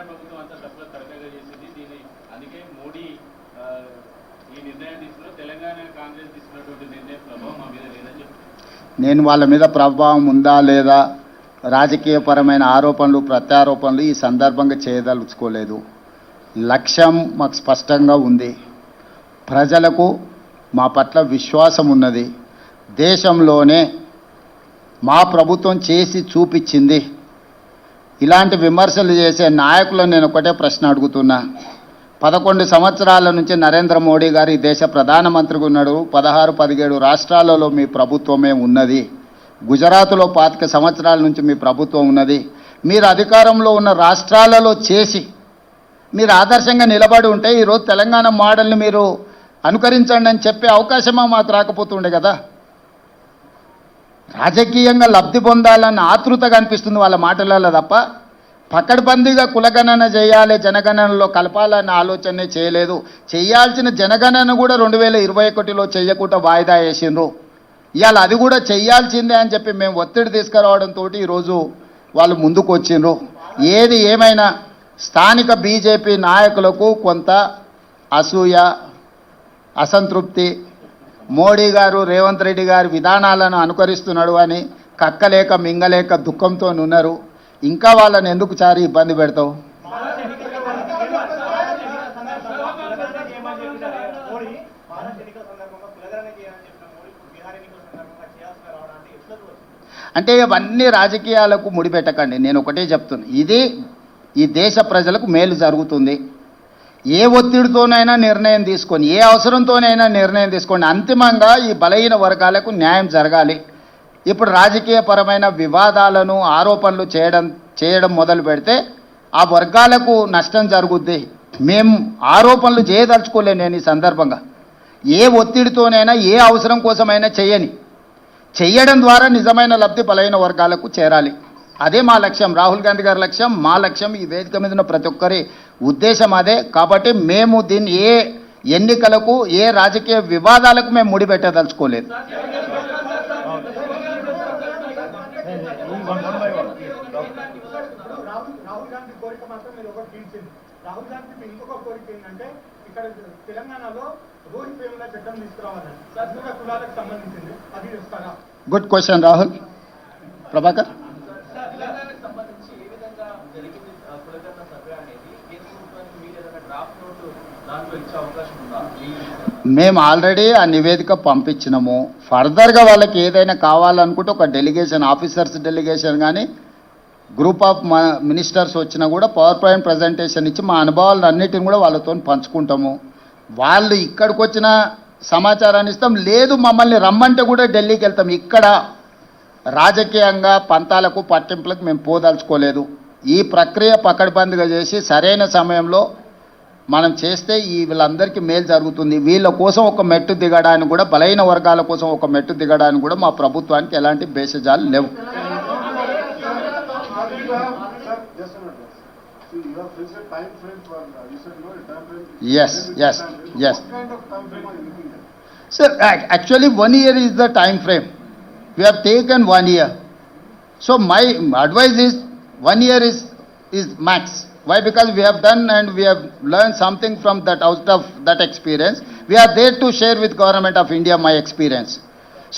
ప్రభుత్వం అంతా తప్పుల తరగగా చేసింది. దీన్ని అందుకే మోడీ ఈ నిర్ణయం తీసుకున్న తెలంగాణ కాంగ్రెస్ తీసుకున్నటువంటి నిర్ణయం ప్రభావం మా మీద లేదని చెప్తున్నారు. నేను వాళ్ళ మీద ప్రభావం ఉందా లేదా రాజకీయపరమైన ఆరోపణలు ప్రత్యారోపణలు ఈ సందర్భంగా చేయదలుచుకోలేదు. లక్ష్యం మాకు స్పష్టంగా ఉంది. ప్రజలకు మా పట్ల విశ్వాసం ఉన్నది. దేశంలోనే మా ప్రభుత్వం చేసి చూపించింది. ఇలాంటి విమర్శలు చేసే నాయకులను నేను ఒకటే ప్రశ్న అడుగుతున్నా. 11 సంవత్సరాల నుంచి నరేంద్ర మోడీ గారు ఈ దేశ ప్రధానమంత్రిగా ఉన్నాడు. 16-17 రాష్ట్రాలలో మీ ప్రభుత్వమే ఉన్నది. గుజరాత్లో 25 సంవత్సరాల నుంచి మీ ప్రభుత్వం ఉన్నది. మీరు అధికారంలో ఉన్న రాష్ట్రాలలో చేసి మీరు ఆదర్శంగా నిలబడి ఉంటే ఈరోజు తెలంగాణ మోడల్ని మీరు అనుకరించండి అని చెప్పే అవకాశమా మాకు రాకపోతుండే కదా. రాజకీయంగా లబ్ధి పొందాలన్న ఆతృతగా అనిపిస్తుంది వాళ్ళ మాటలలో తప్ప పకడ్బందీగా కులగణన చేయాలి, జనగణనలో కలపాలన్న ఆలోచనే చేయలేదు. చేయాల్సిన జనగణన కూడా 2021లో చేయకుండా వాయిదా వేసిండ్రు. ఇవాళ అది కూడా చెయ్యాల్సిందే అని చెప్పి మేము ఒత్తిడి తీసుకురావడంతో ఈరోజు వాళ్ళు ముందుకు వచ్చిండ్రు. ఏది ఏమైనా స్థానిక బీజేపీ నాయకులకు కొంత అసూయ, అసంతృప్తి, మోడీ గారు రేవంత్ రెడ్డి గారి విధానాలను అనుకరిస్తున్నాడు అని కక్కలేక మింగలేక దుఃఖంతో ఉన్నారు. ఇంకా వాళ్ళని ఎందుకు చారి ఇబ్బంది పెడతావు? అంటే ఇవన్నీ రాజకీయాలకు ముడిపెట్టకండి. నేను ఒకటే చెప్తున్నా, ఇది ఈ దేశ ప్రజలకు మేలు జరుగుతుంది. ఏ ఒత్తిడితోనైనా నిర్ణయం తీసుకొని, ఏ అవసరంతోనైనా నిర్ణయం తీసుకోండి. అంతిమంగా ఈ బలహీన వర్గాలకు న్యాయం జరగాలి. ఇప్పుడు రాజకీయపరమైన వివాదాలను ఆరోపణలు చేయడం మొదలు పెడితే ఆ వర్గాలకు నష్టం జరుగుద్ది. మేము ఆరోపణలు చేయదలుచుకోలే. నేను ఈ సందర్భంగా ఏ ఒత్తిడితోనైనా ఏ అవసరం కోసమైనా చెయ్యడం ద్వారా నిజమైన లబ్ధి బలహీన వర్గాలకు చేరాలి. అదే మా లక్ష్యం, రాహుల్ గాంధీ గారి లక్ష్యం, మా లక్ష్యం, ఈ వేదిక మీద ఉన్న ప్రతి ఒక్కరి ఉద్దేశం అదే. కాబట్టి మేము దీన్ని ఏ ఎన్నికలకు ఏ రాజకీయ వివాదాలకు మేము ముడిపెట్టదలుచుకోలేదు. రాహుల్ గాంధీ ఇంకొక కోరిక ఏంటంటే ఇక్కడ తెలంగాణలో రోహిత్ వేముల చట్టం తీసుకురావాలని కులాలకు సంబంధించింది, అది ఇస్తారా? Good question Rahul. ప్రభాకర్, మేము ఆల్రెడీ ఆ నివేదిక పంపించినాము. ఫర్దర్గా వాళ్ళకి ఏదైనా కావాలనుకుంటే ఒక డెలిగేషన్, ఆఫీసర్స్ డెలిగేషన్ కానీ గ్రూప్ ఆఫ్ మినిస్టర్స్ వచ్చినా కూడా పవర్ పాయింట్ ప్రజెంటేషన్ ఇచ్చి మా అనుభవాలను అన్నిటిని కూడా వాళ్ళతో పంచుకుంటాము. వాళ్ళు ఇక్కడికి వచ్చిన సమాచారాన్ని ఇస్తాం, లేదు మమ్మల్ని రమ్మంటే కూడా ఢిల్లీకి వెళ్తాం. ఇక్కడ రాజకీయంగా పంతాలకు పట్టింపులకు మేము పోదలుచుకోలేదు. ఈ ప్రక్రియ పకడ్బందీగా చేసి సరైన సమయంలో మనం చేస్తే వీళ్ళందరికీ మేలు జరుగుతుంది. వీళ్ళ కోసం ఒక మెట్టు దిగడానికి కూడా, బలహీన వర్గాల కోసం ఒక మెట్టు దిగడానికి కూడా మా ప్రభుత్వానికి ఎలాంటి భేషజాలు లేవు. Yes. Sir, actually 1 year is the time frame. We have taken 1 year. So my advice is 1 year is max. Why? Because we have done and we have learned something from that, out of that experience. We are there to share with Government of India my experience.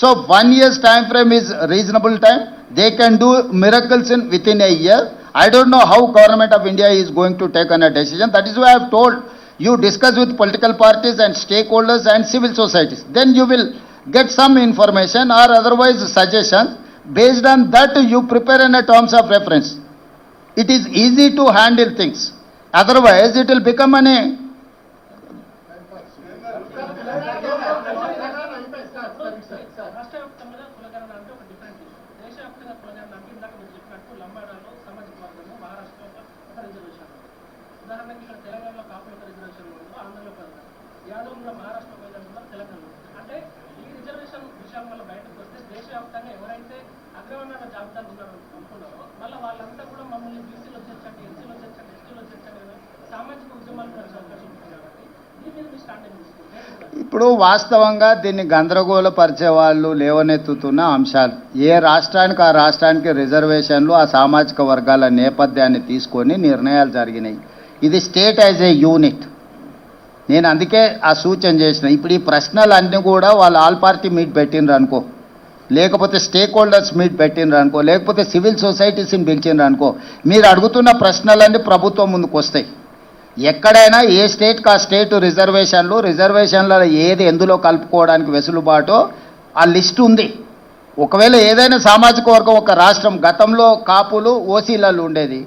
So 1 year's time frame is reasonable time. They can do miracles within a year. I don't know how Government of India is going to take on a decision. That is why I have told you, discuss with political parties and stakeholders and civil societies. Then you will get some information or otherwise suggestions. Based on that, you prepare in a terms of reference. It is easy to handle things. Otherwise, it will become an ఉదాహరణకి ఇక్కడ తెలంగాణలో కాపులకు reservation ఉండదు, ఆంధ్రలో కాదు, యాదవ్ కూడా మహారాష్ట్ర పోయినట్టున్నారు, తెలంగాణలో. అంటే ఈ రిజర్వేషన్ విషయం వల్ల బయటకు వస్తే దేశవ్యాప్తంగా ఎవరైతే అగ్రవర్ణ జాబితాలు ఉన్నారో అనుకున్నారో మళ్ళీ వాళ్ళంతా కూడా మమ్మల్ని బీసీలో చేర్చండి, ఎస్సీలో చేర్చండి, ఎస్టీలో చేర్చండి, సామాజిక ఉద్యమాలు నడిచే అవకాశం ఉంటుంది. కాబట్టి దీని మీద మీ స్టాండ్ ఏం తీసుకుంటారు? ఇప్పుడు వాస్తవంగా దీన్ని గందరగోళపరిచే వాళ్ళు లేవనెత్తుతున్న అంశాలు, ఏ రాష్ట్రానికి ఆ రాష్ట్రానికి రిజర్వేషన్లు ఆ సామాజిక వర్గాల నేపథ్యాన్ని తీసుకొని నిర్ణయాలు జరిగినాయి. ఇది స్టేట్ యాజ్ ఏ యూనిట్. నేను అందుకే ఆ సూచన చేసిన. ఇప్పుడు ఈ ప్రశ్నలన్నీ కూడా వాళ్ళు ఆల్ పార్టీ మీట్ పెట్టినరు అనుకో, లేకపోతే స్టేక్ హోల్డర్స్ మీట్ పెట్టినరు అనుకో, లేకపోతే సివిల్ సొసైటీస్ని పిలిచినరు అనుకో, మీరు అడుగుతున్న ప్రశ్నలన్నీ ప్రభుత్వం ముందుకు వస్తాయి. ఎక్కడైనా ఏ స్టేట్కి ఆ స్టేట్ రిజర్వేషన్లలో ఏది ఎందులో కలుపుకోవడానికి వెసులుబాటో ఆ లిస్ట్ ఉంది. ఒకవేళ ఏదైనా సామాజిక వర్గం ఒక రాష్ట్రం, గతంలో కాపులు ఓసీలలో ఉండేది,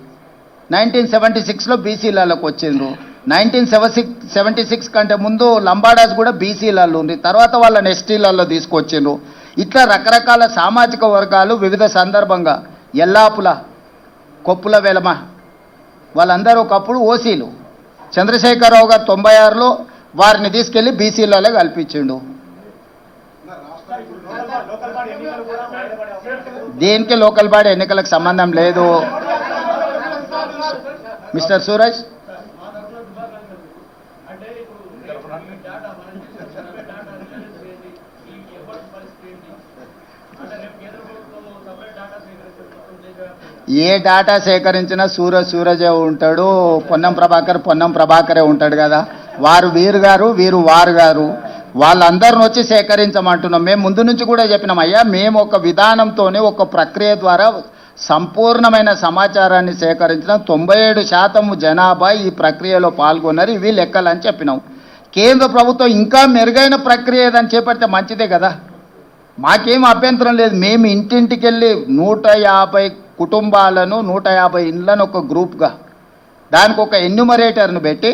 1976లో బీసీలలోకి వచ్చిండ్రు, 1976 కంటే ముందు లంబాడాస్ కూడా బీసీలలో ఉంది, తర్వాత వాళ్ళని ఎస్టీలలో తీసుకొచ్చిండ్రు. ఇట్లా రకరకాల సామాజిక వర్గాలు వివిధ సందర్భంగా, ఎల్లాపుల, కొప్పుల వెలమ వాళ్ళందరూ ఒకప్పుడు ఓసీలు. చంద్రశేఖరరావు గారు 96లో వారిని తీసుకెళ్లి బీసీలలో కల్పించిండు. దీనికి లోకల్ బాడీ ఎన్నికలకు సంబంధం లేదు. మిస్టర్ సూరజ్, ఏ డాటా సేకరించినా సూరజే ఉంటాడు, పొన్నం ప్రభాకరే ఉంటాడు కదా. వారు వీరు గారు, వీరు వారు గారు, వాళ్ళందరిని వచ్చి సేకరించమంటున్నాం. మేము ముందు నుంచి కూడా చెప్పినాం, అయ్యా మేము ఒక విధానంతోనే ఒక ప్రక్రియ ద్వారా సంపూర్ణమైన సమాచారాన్ని సేకరించిన 97% జనాభా ఈ ప్రక్రియలో పాల్గొన్నారు, ఇవి లెక్కలని చెప్పినాం. కేంద్ర ప్రభుత్వం ఇంకా మెరుగైన ప్రక్రియ ఏదని చేపడితే మంచిదే కదా, మాకేం అభ్యంతరం లేదు. మేము ఇంటింటికి వెళ్ళి 150 కుటుంబాలను 150 ఇండ్లను ఒక గ్రూప్గా దానికి ఒక ఎన్యూమరేటర్ను పెట్టి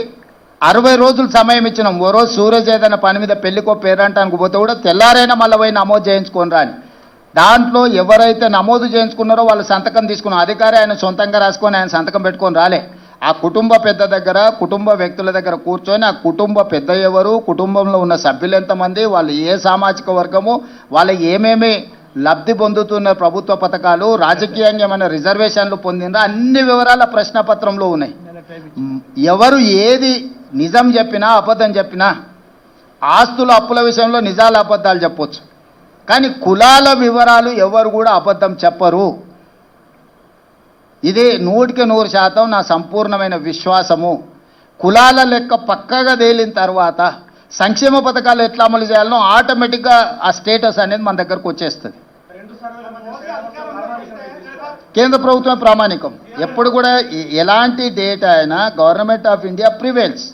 60 రోజులు సమయం ఇచ్చినాం. ఓ రోజు సూరజ్ ఏదైనా పని మీద పెళ్లికో పేరంటానికి పోతే కూడా తెల్లారైనా మళ్ళీ పోయి నమోదు చేయించుకొని రాని. దాంట్లో ఎవరైతే నమోదు చేయించుకున్నారో వాళ్ళు సంతకం తీసుకున్న అధికారి ఆయన సొంతంగా రాసుకొని ఆయన సంతకం పెట్టుకొని రాలే. ఆ కుటుంబ పెద్ద దగ్గర, కుటుంబ వ్యక్తుల దగ్గర కూర్చొని ఆ కుటుంబ పెద్ద ఎవరు, కుటుంబంలో ఉన్న సభ్యులు ఎంతమంది, వాళ్ళు ఏ సామాజిక వర్గము, వాళ్ళు ఏమేమి లబ్ధి పొందుతున్న ప్రభుత్వ పథకాలు, రాజకీయంగా ఏమైనా రిజర్వేషన్లు పొందినరా, అన్ని వివరాల ప్రశ్నపత్రంలో ఉన్నాయి. ఎవరు ఏది నిజం చెప్పినా అబద్ధం చెప్పినా, ఆస్తుల అప్పుల విషయంలో నిజాలు అబద్ధాలు చెప్పొచ్చు, కానీ కులాల వివరాలు ఎవరు కూడా అబద్ధం చెప్పరు. ఇది 100% నా సంపూర్ణమైన విశ్వాసము. కులాల లెక్క పక్కగా తేలిన తర్వాత సంక్షేమ పథకాలు ఎట్లా అమలు చేయాలనో ఆటోమేటిక్గా ఆ స్టేటస్ అనేది మన దగ్గరకు వచ్చేస్తుంది. కేంద్ర ప్రభుత్వం ప్రామాణికం. ఎప్పుడు కూడా ఎలాంటి డేటా అయినా గవర్నమెంట్ ఆఫ్ ఇండియా ప్రివేల్స్.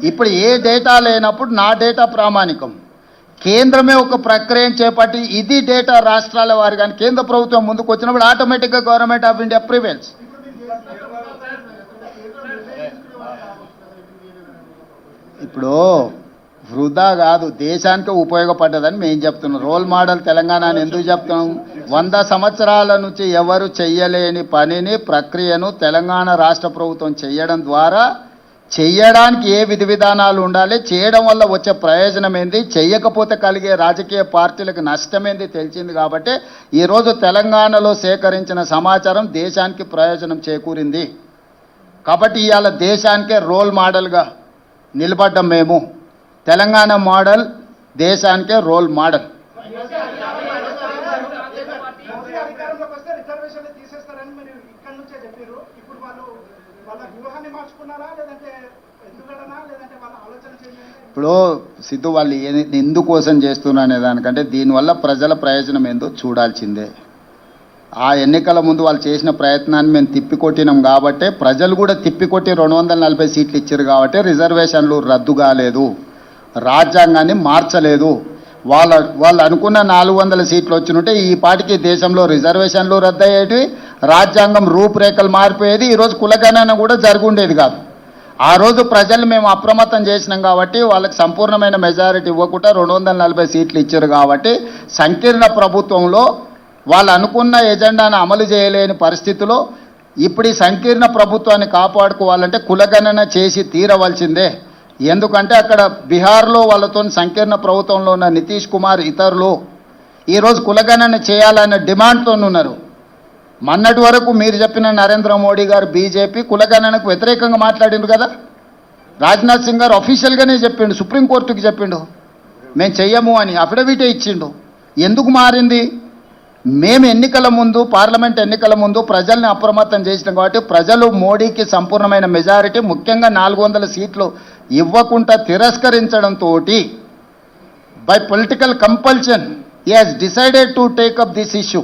ఇప్పుడు ఏ డేటా లేనప్పుడు నా డేటా ప్రామాణికం. కేంద్రమే ఒక ప్రక్రియను చేపట్టి ఇది డేటా రాష్ట్రాల వారి కానీ కేంద్ర ప్రభుత్వం ముందుకు వచ్చినప్పుడు ఆటోమేటిక్గా గవర్నమెంట్ ఆఫ్ ఇండియా ప్రివేల్స్. ఇప్పుడు వృధా కాదు, దేశానికి ఉపయోగపడ్డదని మేము చెప్తున్నాం. రోల్ మోడల్ తెలంగాణ అని ఎందుకు చెప్తున్నాం? 100 సంవత్సరాల నుంచి ఎవరు చెయ్యలేని పనిని, ప్రక్రియను తెలంగాణ రాష్ట్ర ప్రభుత్వం చేయడం ద్వారా చెయ్యడానికి ఏ విధి విధానాలు ఉండాలి, చేయడం వల్ల వచ్చే ప్రయోజనం ఏంది, చెయ్యకపోతే కలిగే రాజకీయ పార్టీలకు నష్టమేంది తెలిసింది. కాబట్టి ఈరోజు తెలంగాణలో సేకరించిన సమాచారం దేశానికి ప్రయోజనం చేకూరింది. కాబట్టి ఇవాళ దేశానికే రోల్ మోడల్గా నిలబడ్డం మేము. తెలంగాణ మోడల్ దేశానికే రోల్ మోడల్. ఇప్పుడు సిద్ధు వాళ్ళు ఎందుకోసం చేస్తున్నారు అనే దానికంటే దీనివల్ల ప్రజల ప్రయోజనం ఏందో చూడాల్సిందే. ఆ ఎన్నికల ముందు వాళ్ళు చేసిన ప్రయత్నాన్ని మేము తిప్పికొట్టినాం కాబట్టి, ప్రజలు కూడా తిప్పికొట్టి 240 సీట్లు ఇచ్చారు కాబట్టి రిజర్వేషన్లు రద్దు కాలేదు, రాజ్యాంగాన్ని మార్చలేదు. వాళ్ళు అనుకున్న 400 సీట్లు వచ్చినుంటే ఈ పాటికి దేశంలో రిజర్వేషన్లు రద్దు అయ్యేవి, రాజ్యాంగం రూపురేఖలు మారిపోయేది, ఈరోజు కులగణన కూడా జరుగుండేది కాదు. ఆ రోజు ప్రజలు మేము అప్రమత్తం చేసినాం కాబట్టి వాళ్ళకి సంపూర్ణమైన మెజారిటీ ఇవ్వకుండా 240 సీట్లు ఇచ్చారు కాబట్టి సంకీర్ణ ప్రభుత్వంలో వాళ్ళు అనుకున్న ఎజెండాను అమలు చేయలేని పరిస్థితిలో ఇప్పుడు ఈ సంకీర్ణ ప్రభుత్వాన్ని కాపాడుకోవాలంటే కులగణన చేసి తీరవలసిందే. ఎందుకంటే అక్కడ బీహార్లో వాళ్ళతో సంకీర్ణ ప్రభుత్వంలో ఉన్న నితీష్ కుమార్ ఇతరులు ఈరోజు కులగణన చేయాలనే డిమాండ్తో ఉన్నారు. మొన్నటి వరకు మీరు చెప్పిన నరేంద్ర మోడీ గారు బీజేపీ కులగణనకు వ్యతిరేకంగా మాట్లాడిండ్రు కదా. రాజ్నాథ్ సింగ్ గారు అఫీషియల్గానే చెప్పిండు, సుప్రీంకోర్టుకి చెప్పిండు మేము చెయ్యము అని, అఫిడవిటే ఇచ్చిండు. ఎందుకు మారింది? మేము ఎన్నికల ముందు, పార్లమెంట్ ఎన్నికల ముందు ప్రజల్ని అప్రమత్తం చేసినాం కాబట్టి ప్రజలు మోడీకి సంపూర్ణమైన మెజారిటీ, ముఖ్యంగా 400 సీట్లు ఇవ్వకుండా తిరస్కరించడంతో by political compulsion he has decided to take up this issue.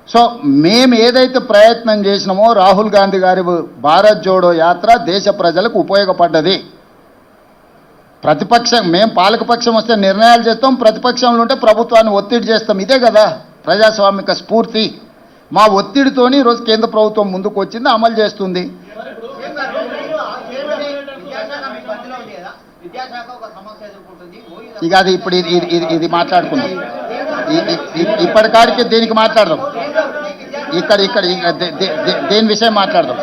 So మేము ఏదైతే ప్రయత్నం చేసినామో రాహుల్ గాంధీ గారి భారత్ జోడో యాత్ర దేశ ప్రజలకు ఉపయోగపడ్డది. ప్రతిపక్షం, మేము పాలకపక్షం వస్తే నిర్ణయాలు చేస్తాం, ప్రతిపక్షంలో ఉంటే ప్రభుత్వాన్ని ఒత్తిడి చేస్తాం. ఇదే కదా ప్రజాస్వామిక స్ఫూర్తి. మా ఒత్తిడితోని ఈరోజు కేంద్ర ప్రభుత్వం ముందుకు వచ్చింది, అమలు చేస్తుంది. ఇక అది ఇప్పుడు ఇది మాట్లాడుకున్నాం. ఇప్పటికాడికి దీనికి మాట్లాడదాం. ఇక్కడ దేని విషయం మాట్లాడదాం.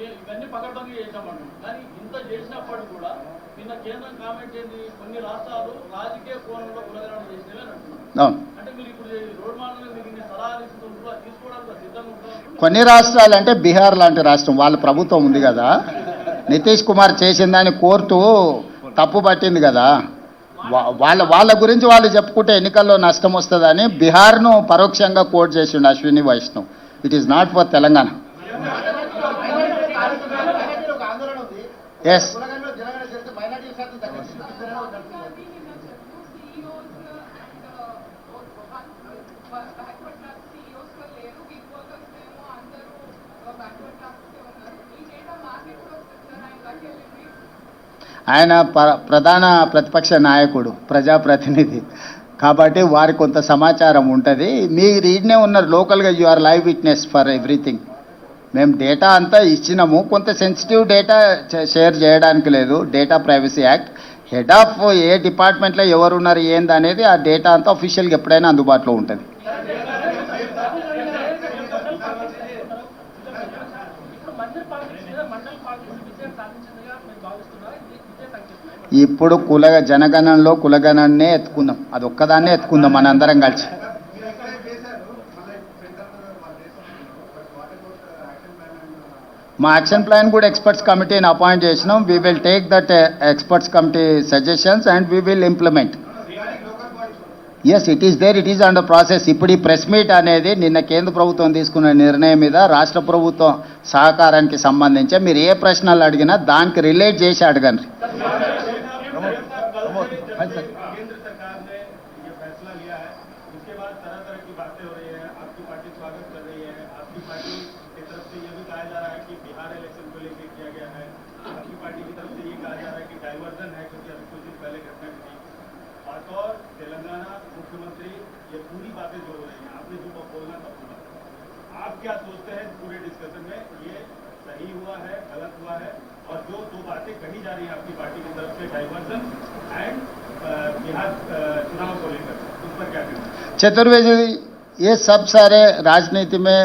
ఇవన్నీ పకడ్బందీ చేశామన్నాం. కానీ ఇంత చేసినప్పటికీ కూడా నిన్న కేంద్రం కామెంట్ ఏంది, కొన్ని రాష్ట్రాలు రాజకీయ కోణంలో కులగణన చేసినవి అని అంటున్నారు. అంటే మీరు ఇప్పుడు రోడ్ మార్గంలో మీకు ఇన్ని సలహాలు ఇస్తుంటారు, తీసుకోవడానికి సిద్ధంగా ఉంటారు. కొన్ని రాష్ట్రాలు అంటే బీహార్ లాంటి రాష్ట్రం, వాళ్ళ ప్రభుత్వం ఉంది కదా, నితీష్ కుమార్ చేసిన దాన్ని కోర్టు తప్పు పట్టింది కదా, వాళ్ళ గురించి వాళ్ళు చెప్పుకుంటే ఎన్నికల్లో నష్టం వస్తుందని బీహార్ను పరోక్షంగా కోర్టు చేసిండు Ashwini Vaishnaw. It is not for Telangana. Yes, ఆయన ప్రధాన ప్రతిపక్ష నాయకుడు, ప్రజాప్రతినిధి కాబట్టి వారికి కొంత సమాచారం ఉంటుంది. మీరు ఈడనే ఉన్నారు లోకల్గా, you are live witness for everything. మేము డేటా అంతా ఇచ్చినాము, కొంత సెన్సిటివ్ డేటా షేర్ చేయడానికి లేదు. Data privacy act, head of a డిపార్ట్మెంట్లో ఎవరు ఉన్నారు ఏంది అనేది ఆ డేటా అంతా అఫీషియల్గా ఎప్పుడైనా అందుబాటులో ఉంటుంది. ఇప్పుడు జనగణనలో కులగణనే ఎత్తుకుందాం, అది ఒక్కదాన్నే ఎత్తుకుందాం మన అందరం కలిసి. మా యాక్షన్ ప్లాన్ కూడా ఎక్స్పర్ట్స్ కమిటీని అపాయింట్ చేసినాం. We will take that experts committee suggestions and we will implement. Yes, it is there, it is under process. ఇప్పుడు ఈ ప్రెస్ మీట్ అనేది నిన్న కేంద్ర ప్రభుత్వం తీసుకున్న నిర్ణయం మీద రాష్ట్ర ప్రభుత్వం సహకారానికి సంబంధించి మీరు ఏ ప్రశ్నలు అడిగినా దానికి రిలేట్ చేసి అడగండి. केंद्र सरकार ने ये फैसला लिया है, उसके बाद तरह तरह की बातें हो रही है, आपकी पार्टी स्वागत कर रही है, आपकी पार्टी की तरफ से ये भी कहा जा रहा है कि बिहार इलेक्शन को लेकर किया गया है, आपकी पार्टी की तरफ से ये कहा जा रहा है कि डाइवर्जन है क्योंकि अभी कुछ दिन पहले घटना घटी। और तेलंगाना मुख्यमंत्री ये पूरी बातें जो हो रही हैं, आपने जो बोलना था पूरा, आप क्या सोचते हैं पूरे डिस्कशन में ये सही हुआ है, गलत हुआ है? और जो दो बातें कही जा रही है आपकी पार्टी की तरफ से, डाइवर्जन एंड बिहार चुनाव को लेकर, उस पर क्या कहना? चतुर्वेदी, ये सब सारे राजनीति में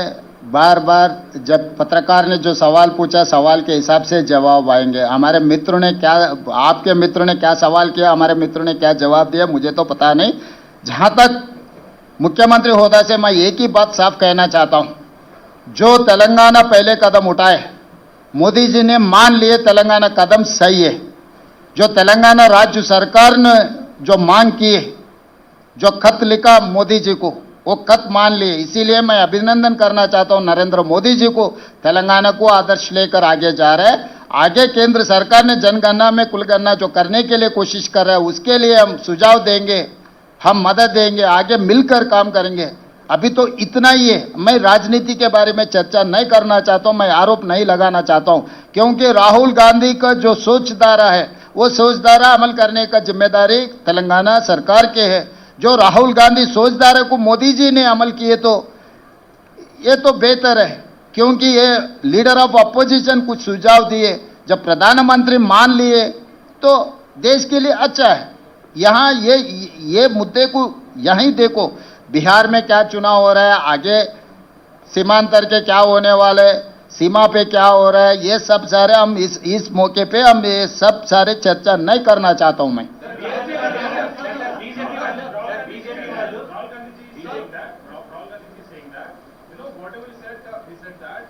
बार बार जब पत्रकार ने जो सवाल पूछा, सवाल के हिसाब से जवाब आएंगे. हमारे मित्रों ने क्या, आपके मित्रों ने क्या सवाल किया, हमारे मित्रों ने क्या जवाब दिया, मुझे तो पता नहीं. जहाँ तक मुख्यमंत्री होदा से मैं एक ही बात साफ कहना चाहता हूँ, जो तेलंगाना पहले कदम उठाए, मोदी जी ने मान लिए तेलंगाना कदम सही है. जो तेलंगाना राज्य सरकार ने जो मांग की है, जो खत लिखा मोदी जी को, वो खत मान लिए. इसीलिए मैं अभिनंदन करना चाहता हूं नरेंद्र मोदी जी को, तेलंगाना को आदर्श लेकर आगे जा रहे हैं. आगे केंद्र सरकार ने जनगणना में कुलगणना जो करने के लिए कोशिश कर रहा है, उसके लिए हम सुझाव देंगे, हम मदद देंगे, आगे मिलकर काम करेंगे. अभी तो इतना ही है. मैं राजनीति के बारे में चर्चा नहीं करना चाहता हूं, मैं आरोप नहीं लगाना चाहता हूं, क्योंकि राहुल गांधी का जो सोचधारा है, वो सोचधारा अमल करने का जिम्मेदारी तेलंगाना सरकार के है. जो राहुल गांधी सोचधारा को मोदी जी ने अमल किए तो ये तो बेहतर है, क्योंकि ये लीडर ऑफ अपोजिशन कुछ सुझाव दिए, जब प्रधानमंत्री मान लिए तो देश के लिए अच्छा है. यहाँ ये मुद्दे को यहीं देखो, बिहार में क्या चुनाव हो रहा है, आगे सीमांतर के क्या होने वाले, सीमा पे क्या हो रहा है, ये सब सारे हम इस मौके पे हम ये सब सारे चर्चा नहीं करना चाहता हूं मैं. whatever he said that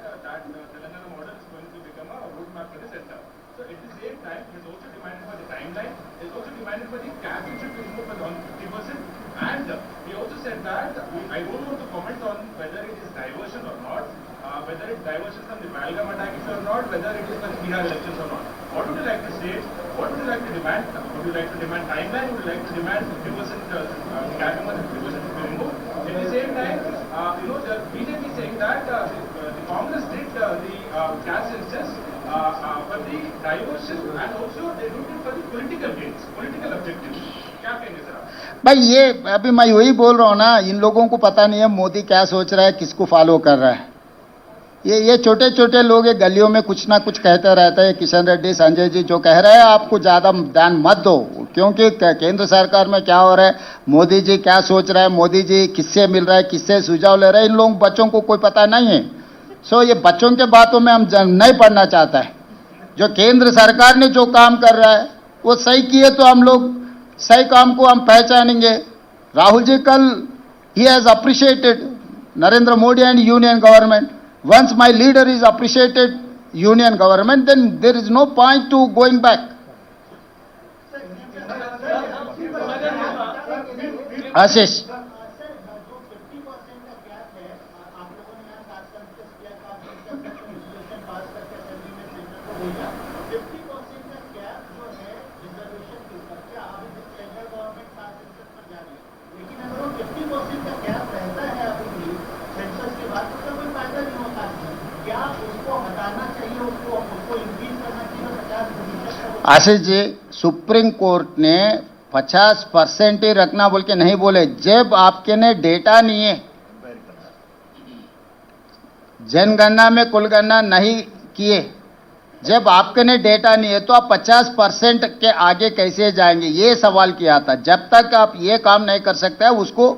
Telangana model is going to become a roadmap for the center. So at the same time, he has also demanded for the timeline. He has also demanded for the cap should be removed for 50%. And he also said that I don't want to comment on whether it is diversion or not, whether it's diversion from the Valgam attacks or not, whether it is for the Bihar elections or not. What would you like to say? What would you like to demand? Would you like to demand timeline? Would you like to demand 50% cap amount 50% to be removed? At the same time, the BJP saying that the Congress did the caste census for the diversion and also they do it for the political gains, political objectives. क्या कहेंगे sir आप? भाई ये अभी मैं वही बोल रहा हूँ ना, इन लोगों को पता नहीं है मोदी क्या सोच रहा है, किसको फॉलो कर रहा है। ये छोटे छोटे लोग गलियों में कुछ ना कुछ कहते रहते हैं। किशन रेड्डी, संजय जी जो कह रहे हैं आपको ज़्यादा ध्यान मत दो, क्योंकि केंद्र सरकार में क्या हो रहा है, मोदी जी क्या सोच रहा है, मोदी जी किससे मिल रहा है, किससे सुझाव ले रहे हैं, इन लोग बच्चों को कोई पता नहीं है। सो ये बच्चों के बातों में हम नहीं पढ़ना चाहता है। जो केंद्र सरकार ने जो काम कर रहा है वो सही किए तो हम लोग सही काम को हम पहचानेंगे। राहुल जी कल he has appreciated Narendra Modi and union government. Once my leader is appreciated union government, then there is no point to going back. Ashish Ashish ji, supreme court ने 50% ही रखना बोल के नहीं बोले। जब आपके ने डेटा नहीं है, जनगणना में कुलगणना नहीं किए, जब आपके ने डेटा नहीं है तो आप 50% के आगे कैसे जाएंगे, ये सवाल किया था। जब तक आप ये काम नहीं कर सकते उसको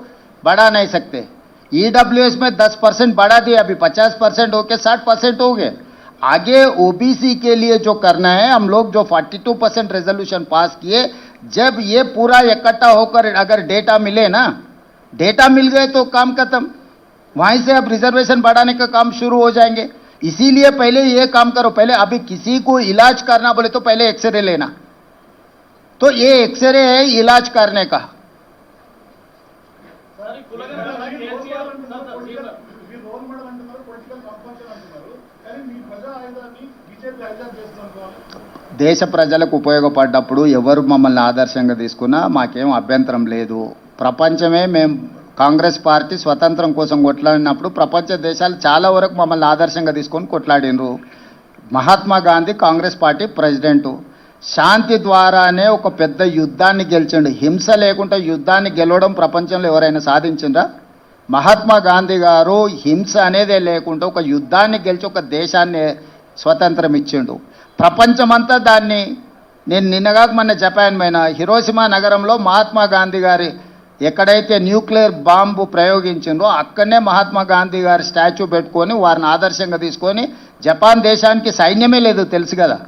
बढ़ा नहीं सकते। ईडब्ल्यूएस में 10% बढ़ा दिया, अभी 50% होके 60% हो गए। आगे ओबीसी के लिए जो करना है, हम लोग जो 42% रेजोल्यूशन पास किए, जब ये पूरा इकट्ठा होकर अगर डेटा मिले ना, डेटा मिल गए तो काम खत्म। वहीं से अब रिजर्वेशन बढ़ाने का काम शुरू हो जाएंगे। इसीलिए पहले ये काम करो। पहले अभी किसी को इलाज करना बोले तो पहले एक्सरे लेना, तो ये एक्सरे है इलाज करने का। దేశ ప్రజలకు ఉపయోగపడ్డప్పుడు ఎవరు మమ్మల్ని ఆదర్శంగా తీసుకున్నా మాకేం అభ్యంతరం లేదు। ప్రపంచమే మేము కాంగ్రెస్ పార్టీ స్వతంత్రం కోసం కొట్లాడినప్పుడు ప్రపంచ దేశాలు చాలా వరకు మమ్మల్ని ఆదర్శంగా తీసుకొని కొట్లాడినరు। మహాత్మా గాంధీ కాంగ్రెస్ పార్టీ ప్రెసిడెంట్, శాంతి ద్వారానే ఒక పెద్ద యుద్ధాన్ని గెలిచిండు। హింస లేకుండా యుద్ధాన్ని గెలవడం ప్రపంచంలో ఎవరైనా సాధించిండ్రా? మహాత్మా గాంధీ గారు హింస అనేదే లేకుండా ఒక యుద్ధాన్ని గెలిచి ఒక దేశాన్ని స్వతంత్రం ఇచ్చిండు। ప్రపంచమంతా దాన్ని, నేను నిన్నగాక మొన్న జపాన్ పోయిన, హిరోషిమా నగరంలో మహాత్మా గాంధీ గారి ఎక్కడైతే న్యూక్లియర్ బాంబు ప్రయోగించిండ్రో అక్కడనే మహాత్మా గాంధీ గారి స్టాచ్యూ పెట్టుకొని వారిని ఆదర్శంగా తీసుకొని, జపాన్ దేశానికి సైన్యమే లేదు తెలుసు కదా,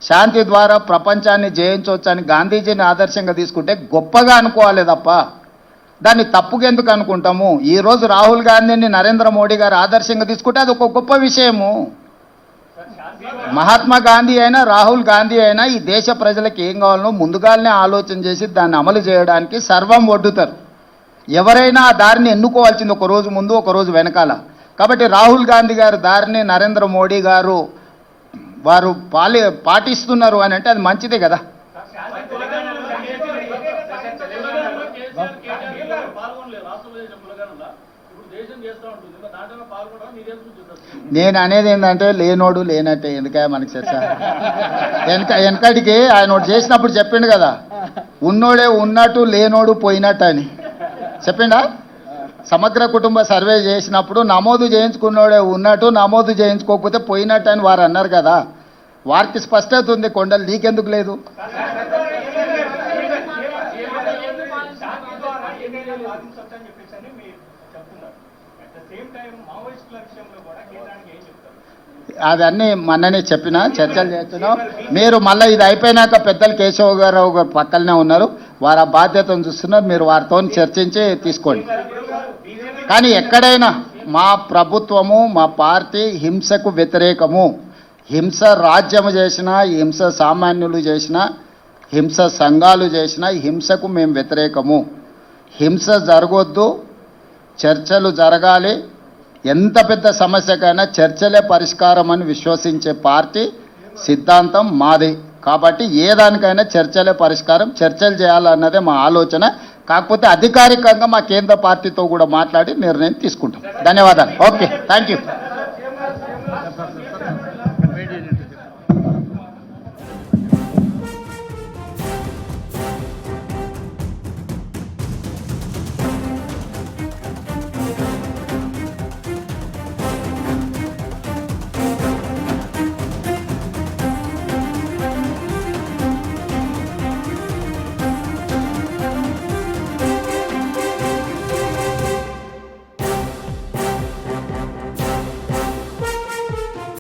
శాంతి ద్వారా ప్రపంచాన్ని జయించవచ్చని గాంధీజీని ఆదర్శంగా తీసుకుంటే గొప్పగా అనుకోవాలి తప్ప దాన్ని తప్పుగా ఎందుకు అనుకుంటాము? ఈరోజు రాహుల్ గాంధీని నరేంద్ర మోడీ గారు ఆదర్శంగా తీసుకుంటే అది ఒక గొప్ప విషయము। మహాత్మా గాంధీ అయినా రాహుల్ గాంధీ అయినా ఈ దేశ ప్రజలకు ఏం కావాలనో ముందుగానే ఆలోచన చేసి దాన్ని అమలు చేయడానికి సర్వం ఒడ్డుతారు। ఎవరైనా ఆ దారిని ఎన్నుకోవాల్సింది ఒక రోజు ముందు ఒక రోజు వెనకాల। కాబట్టి రాహుల్ గాంధీ గారి దారిని నరేంద్ర మోడీ గారు వారు పాటిస్తున్నారు అని అంటే అది మంచిదే కదా। నేను అనేది ఏంటంటే లేనోడు లేనట్టే, ఎందుకయ్యా మనకి చర్చ? వెనకటికి ఆయన చేసినప్పుడు చెప్పిండు కదా, ఉన్నోడే ఉన్నట్టు లేనోడు పోయినట్టు అని చెప్పిండా? సమగ్ర కుటుంబ సర్వే చేసినప్పుడు నమోదు చేయించుకున్నోడే ఉన్నట్టు, నమోదు చేయించుకోకపోతే పోయినట్టు అని వారు అన్నారు కదా। వారికి స్పష్టత ఉంది, కొండలు నీకెందుకు లేదు? అవన్నీ మొన్ననే చెప్పిన, చర్చలు చేస్తున్నాం। మీరు మళ్ళీ ఇది అయిపోయినాక పెద్దలు కేశవ్ గారు పక్కనే ఉన్నారు, వారు ఆ బాధ్యతను చూస్తున్నారు, మీరు వారితో చర్చించి తీసుకోండి। కానీ ఎక్కడైనా మా ప్రభుత్వము మా పార్టీ హింసకు వ్యతిరేకము. హింస రాజ్యము చేసినా, హింస సామాన్యులు చేసినా, హింస సంఘాలు చేసినా హింసకు మేము వ్యతిరేకము. హింస జరగొద్దు, చర్చలు జరగాలి. ఎంత పెద్ద సమస్యకైనా చర్చలే పరిష్కారం అని విశ్వసించే పార్టీ సిద్ధాంతం మాది. కాబట్టి ఏ దానికైనా చర్చలే పరిష్కారం, చర్చలు చేయాలన్నదే మా ఆలోచన. కాకపోతే అధికారికంగా మా కేంద్ర పార్టీతో కూడా మాట్లాడి నిర్ణయం తీసుకుంటాం. ధన్యవాదాలు. Okay, thank you.